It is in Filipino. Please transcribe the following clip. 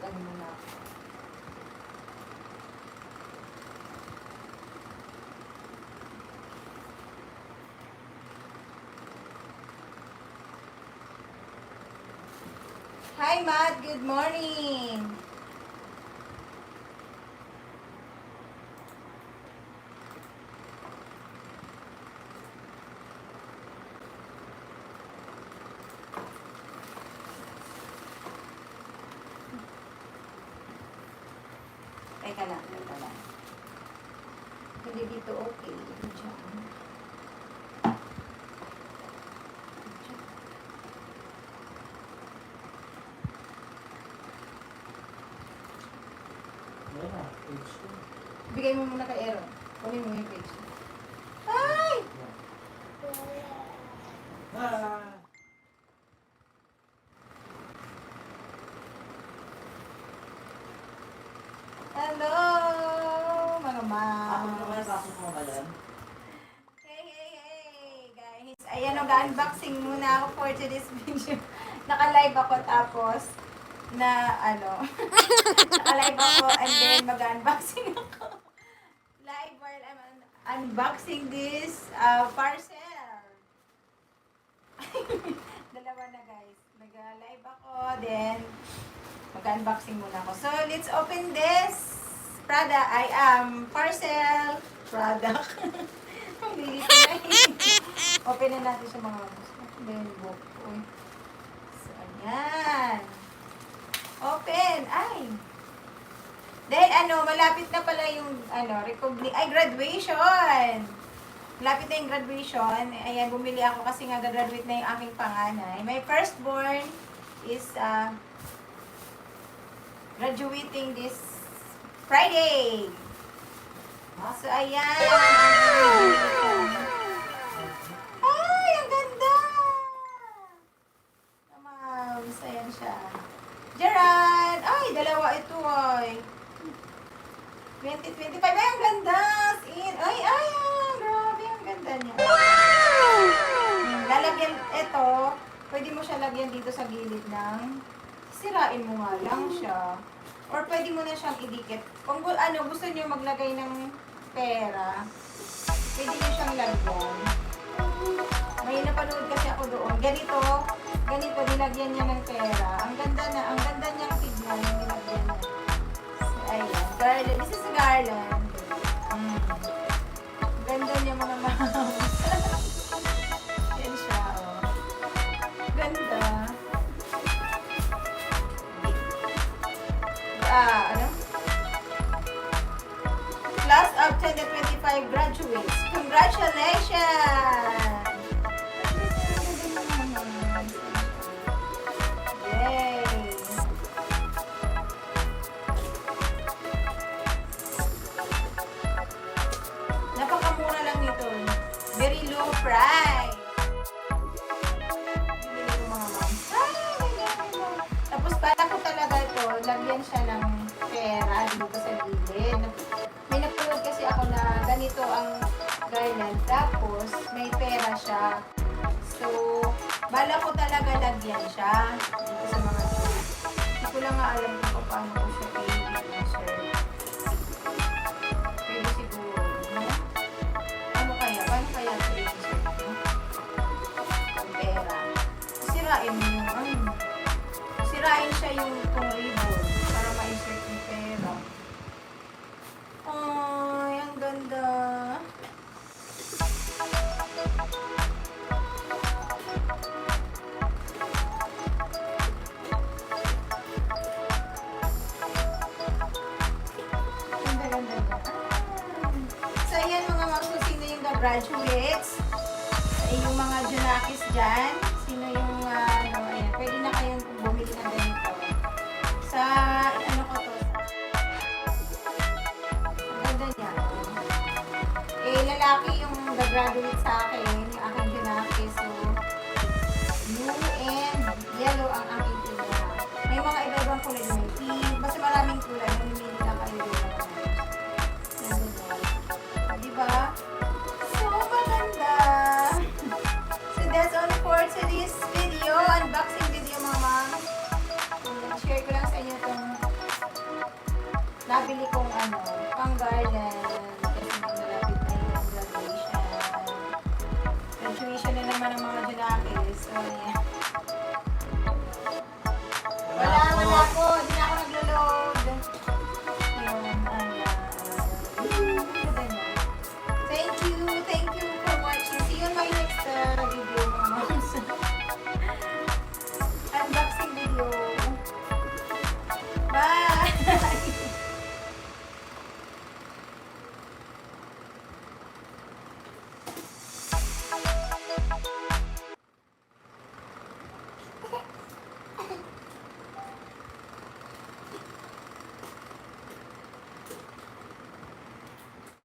ano muna. Hi, Matt. Good morning. Teka lang, teka lang. Hindi dito okay. Diyan. Bigay mo muna kay Aaron. Kunin mo yung page. Ay! Hello, mga ma'am. Hey, guys. Ayan, mag-unboxing muna ako for today's video. Naka-live ako tapos na naka-live ako and then mag-unboxing ako. Live while I'm unboxing this parcel. Dalawa na guys. Nag-live ako, then mag-unboxing muna ako. So, let's open this product. Parcel product. Ang lilit na open na natin sa mga book. So, ayan. Open. Ay. Dahil malapit na pala yung graduation. Malapit na yung graduation. Ayan, bumili ako kasi nga graduate na yung aking panganay. My firstborn is graduating this Friday. So, ayan. Ay, ang ganda! Ma'am, ayan siya. Gerard! Ay, dalawa ito ay. 2025. Ay, ang ganda! Ay, grabe, ang ganda niya. Wow! Lalagyan, ito, pwede mo siya lagyan dito sa gilid ng, sirain mo nga lang siya. Or pwede mo na siyang idikit. Kung gusto niyo maglagay ng pera, pwede niyo siyang lagyan. May napanood kasi ako doon. Ganito, nilagyan niya ng pera. Ang ganda niyang tignan yung nilagyan niya. So, ayan, garland. This is a garland. Ganda niya mga ma'am. Yan siya, oh. Ganda. Class of 2025 graduates. Congratulations! Yay! Napakamura lang nito. Very low price. Bibili ko mga ma'am. Tapos pala ko talaga ito, lagyan siya ng pera dito sa gilid. May napanood kasi ako na ganito ang garland. Tapos may pera siya. So, bala ko talaga lagyan siya dito sa mga tools. Hindi ko lang nga alam kung paano ko siya i-insert. Pwede siguro, no? Paano kaya ito i-insert, no? Ang pera. Sirain mo yung sirain siya yung itong ribbon para ma-insert yung pera. Ay, ang ganda. So, ayan mga sino yung graduates, yung mga junakis dyan, sino yung, ayan, pwede na kayong bumili na ganito. Sa, ko to, ang ganda niya. Lalaki yung graduate sa akin, yung aking junakis, so, blue and yellow ang aking tinira. May mga iba-ibang kulay, may pink, basta maraming kulay, mamimili lang kayo dito. Diba? So, maganda. So, that's all for today's video. Unboxing video, mama. Share ko lang sa inyo itong nabili kong pang garland. Kasi malapit na yung graduation. Graduation na naman ng mga Junakis. So, ayan. Wala po. Di